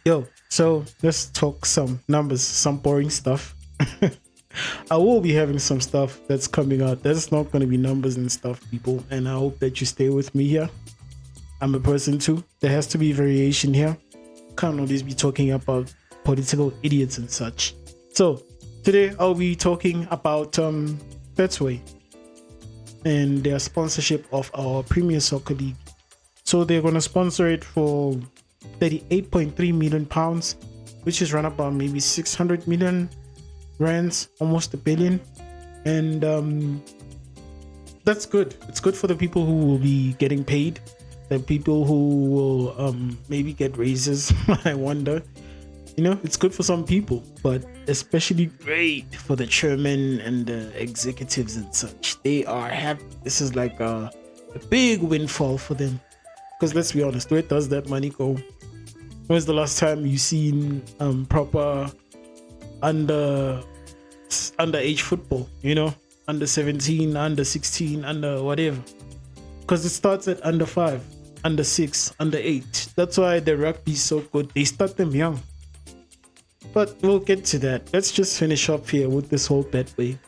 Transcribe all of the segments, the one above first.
Yo, so let's talk some numbers, some boring stuff. I will be having some stuff that's coming out. That's not going to be numbers and stuff, people. And I hope that you stay with me here. I'm a person too. There has to be variation here. Can't always be talking about political idiots and such. So today I'll be talking about Betway and their sponsorship of our Premier Soccer League. So they're going to sponsor it for 38.3 million pounds, which is run about maybe 600 million rands, almost a billion. And that's good. It's good for the people who will be getting paid, the people who will maybe get raises. I wonder. It's good for some people, but especially great for the chairman and the executives and such. They are happy. This is like a big windfall for them. Because let's be honest, where does that money go? When's the last time you seen proper underage football? Under 17, under 16, under whatever. Because it starts at under 5, under 6, under 8. That's why the rugby is so good. They start them young. But we'll get to that. Let's just finish up here with this whole Betway.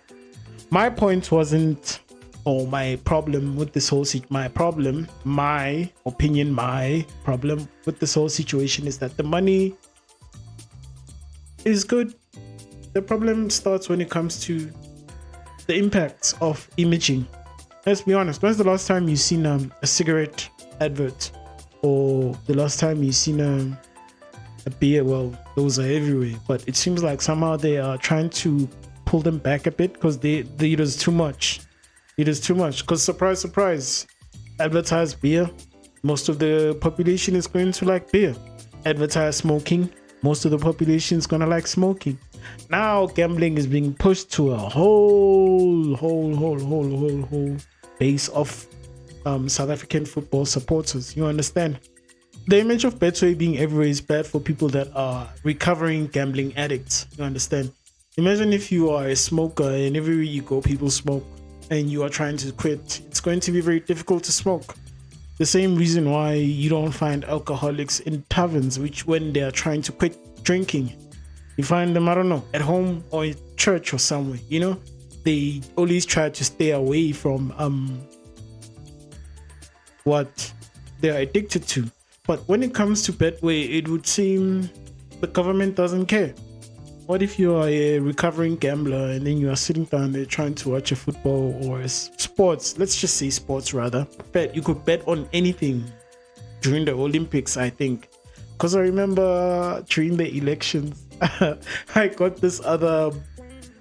My point wasn't, or my problem with this whole my problem with this whole situation is that the money is good. The problem starts when it comes to the impacts of imaging. Let's be honest. When's the last time you've seen a cigarette advert, or the last time you've seen a beer? Well, those are everywhere, but it seems like somehow they are trying to pull them back a bit because it is too much. It is too much because surprise, advertise beer. Most of the population is going to like beer. Advertise smoking. Most of the population is going to like smoking. Now gambling is being pushed to a whole base of South African football supporters. You understand? The image of Betway being everywhere is bad for people that are recovering gambling addicts. You understand? Imagine if you are a smoker and everywhere you go, people smoke, and you are trying to quit. It's going to be very difficult to smoke. The same reason why you don't find alcoholics in taverns, which when they are trying to quit drinking, you find them, I don't know, at home or in church or somewhere. They always try to stay away from what they're addicted to. But when it comes to Betway, it would seem the government doesn't care. What if you are a recovering gambler and then you are sitting down there trying to watch a football or a sports? Let's just say sports rather. You could bet on anything during the Olympics, I think. Because I remember during the elections, I got this other...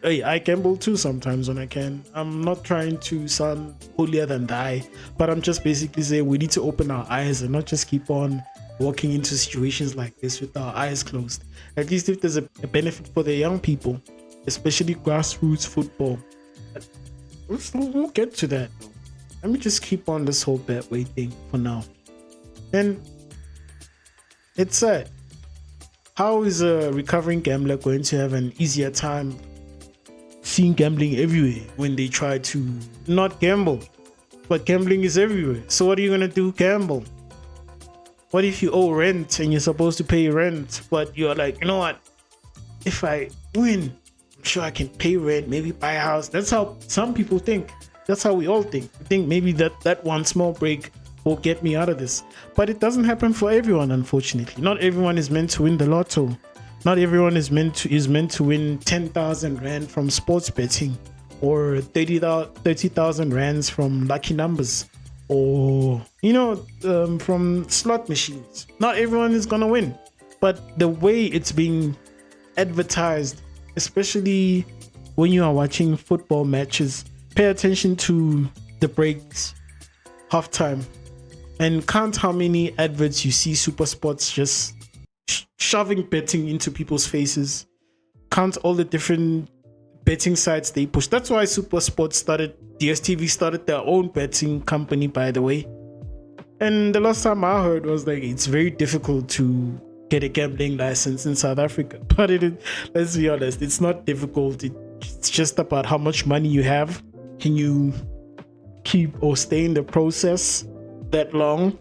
I gamble too sometimes when I can. I'm not trying to sound holier than thou, but I'm just basically saying we need to open our eyes and not just keep on walking into situations like this with our eyes closed. At least if there's a benefit for the young people, especially grassroots football. We'll get to that. Let me just keep on this whole Betway thing for now. And it's sad. How is a recovering gambler going to have an easier time seeing gambling everywhere when they try to not gamble? But gambling is everywhere. So what are you going to do? Gamble. What if you owe rent and you're supposed to pay rent, but you're like, you know what? If I win, I'm sure I can pay rent, maybe buy a house. That's how some people think. That's how we all think. We think maybe that one small break will get me out of this. But it doesn't happen for everyone, unfortunately. Not everyone is meant to win the lotto. Not everyone is meant to win 10,000 rand from sports betting, or 30,000 rands from lucky numbers, or from slot machines. Not everyone is gonna win, but the way it's being advertised, especially when you are watching football matches, pay attention to the breaks, halftime, and count how many adverts you see Super Sports just shoving betting into people's faces. Count all the different betting sites they push. That's why Super Sports DSTV started their own betting company, by the way. And the last time I heard was like, it's very difficult to get a gambling license in South Africa. But let's be honest, it's not difficult. It's just about how much money you have. Can you keep or stay in the process? that long.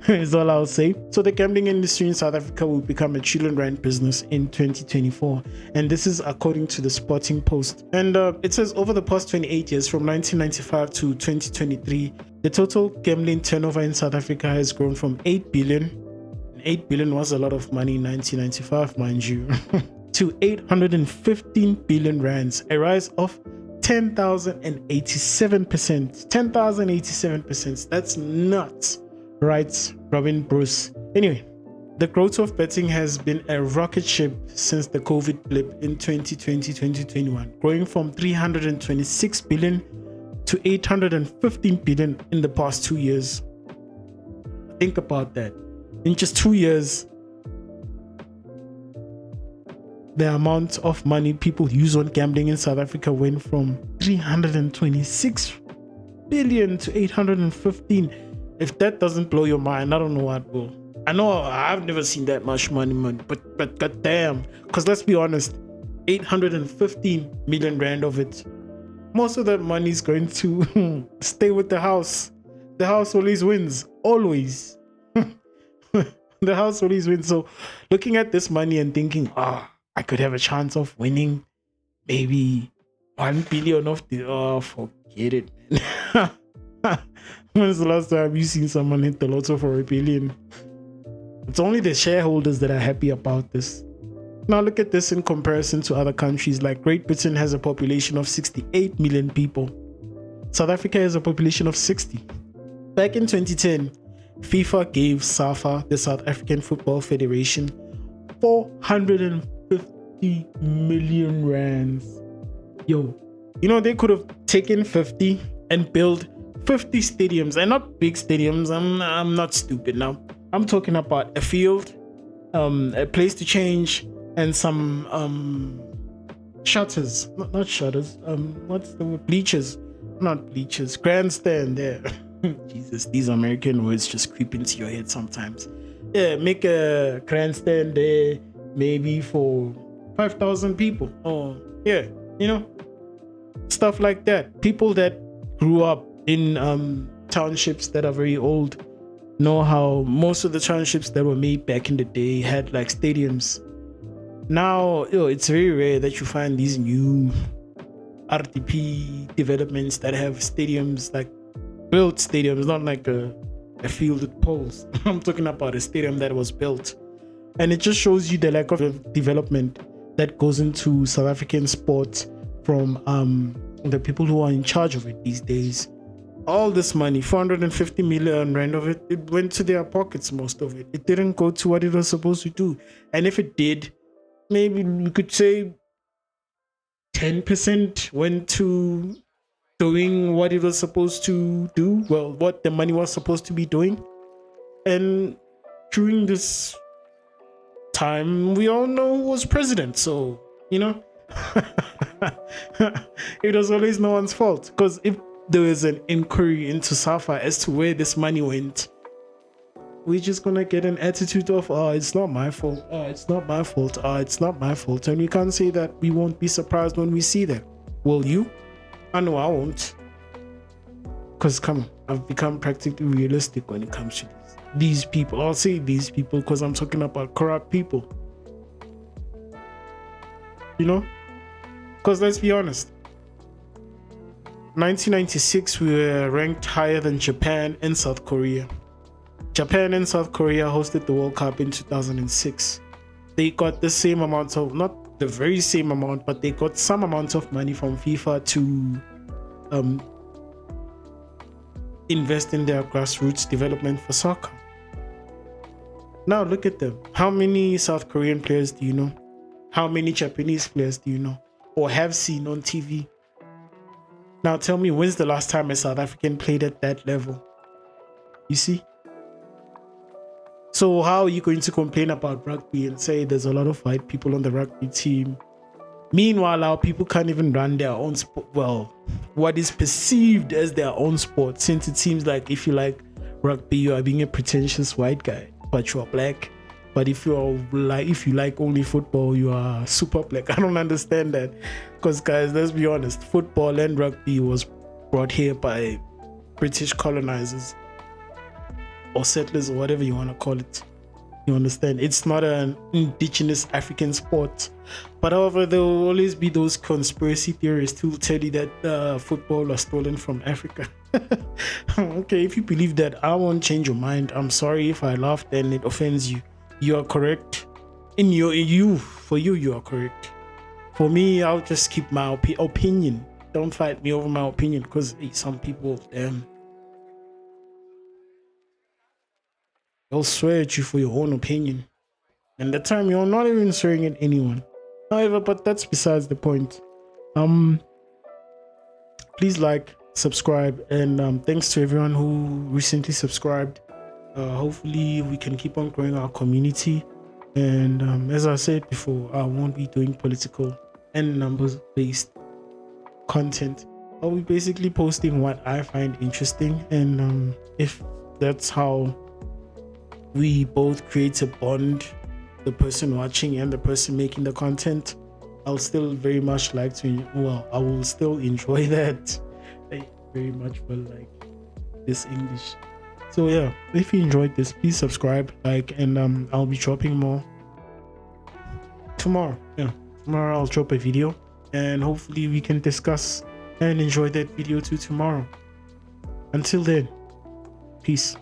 Is all I'll say. So the gambling industry in South Africa will become a trillion-rand business in 2024, and this is according to the Sporting Post. And it says over the past 28 years, from 1995 to 2023, the total gambling turnover in South Africa has grown from 8 billion. 8 billion was a lot of money in 1995, mind you. To 815 billion rands, a rise of 10,087%. 10,087%. That's nuts, writes Robin Bruce. Anyway, the growth of betting has been a rocket ship since the COVID blip in 2020-2021, growing from 326 billion to 815 billion in the past 2 years. Think about that. In just 2 years, the amount of money people use on gambling in South Africa went from 326 billion to 815. If that doesn't blow your mind, I don't know what will. I know I've never seen that much money, but goddamn. Because let's be honest, 815 million rand of it, most of that money is going to stay with the house. The house always wins. Always. The house always wins. So looking at this money and thinking, I could have a chance of winning maybe 1 billion of the... forget it, man. When's the last time you seen someone hit the lotto for 1 billion? It's only the shareholders that are happy about this. Now look at this in comparison to other countries. Like Great Britain has a population of 68 million people. South Africa has a population of 60. Back in 2010, FIFA gave SAFA, the South African Football Federation, 450 million rands. Yo, you know, they could have taken 50 and built 50 stadiums, and not big stadiums. I'm not stupid now. I'm talking about a field, a place to change, and some shutters. Not shutters. What's the word? Bleachers. Not bleachers. Grandstand there. Jesus, these American words just creep into your head sometimes. Yeah, make a grandstand there, maybe for 5,000 people. Or yeah, you know, stuff like that. People that grew up in townships that are very old know how most of the townships that were made back in the day had like stadiums. Now, it's very rare that you find these new RDP developments that have stadiums, like built stadiums, not like a field with poles. I'm talking about a stadium that was built. And it just shows you the lack of development that goes into South African sport from the people who are in charge of it these days. All this money, 450 million rand of it, it went to their pockets, most of it. It didn't go to what it was supposed to do. And if it did, maybe we could say 10% went to doing what it was supposed to do. Well, what the money was supposed to be doing. And during this time, we all know who was president. So, you know, it was always no one's fault. Because if there was an inquiry into SAFA as to where this money went, we're just gonna get an attitude of, it's not my fault, it's not my fault, it's not my fault. And we can't say that we won't be surprised when we see that. Will you? I know I won't. Because come on, I've become practically realistic when it comes to these people. I'll say these people because I'm talking about corrupt people. You know? Because let's be honest, 1996 we were ranked higher than Japan and South Korea. Japan and South Korea hosted the World Cup in 2006. They got the same amount of, not the very same amount, but they got some amount of money from FIFA to invest in their grassroots development for soccer. Now look at them. How many South Korean players do you know? How many Japanese players do you know or have seen on TV? Now tell me, when's the last time a South African played at that level? You see? So how are you going to complain about rugby and say there's a lot of white people on the rugby team? Meanwhile, our people can't even run their own sport. Well, what is perceived as their own sport, since it seems like if you like rugby, you are being a pretentious white guy, but you are black. But if you like only football, you are super black. I don't understand that. Because guys, let's be honest, football and rugby was brought here by British colonizers. or settlers or whatever you want to call it. You understand? It's not an indigenous African sport. But however, there will always be those conspiracy theorists who will tell you that football was stolen from Africa. Okay, if you believe that, I won't change your mind. I'm sorry if I laughed and it offends you. You are correct. For you, you are correct. For me, I'll just keep my opinion. Don't fight me over my opinion, because some people, they'll swear at you for your own opinion. And the time you're not even swearing at anyone. However, but that's besides the point. Please like, subscribe, and thanks to everyone who recently subscribed. Hopefully we can keep on growing our community. And as I said before, I won't be doing political and numbers based content. I'll be basically posting what I find interesting, and if that's how we both create a bond, the person watching and the person making the content, I'll still very much like to, I will still enjoy that. I very much will like this English. So yeah, if you enjoyed this, please subscribe, like, and I'll be dropping more tomorrow. Tomorrow I'll drop a video, and hopefully we can discuss and enjoy that video too tomorrow. Until then, peace.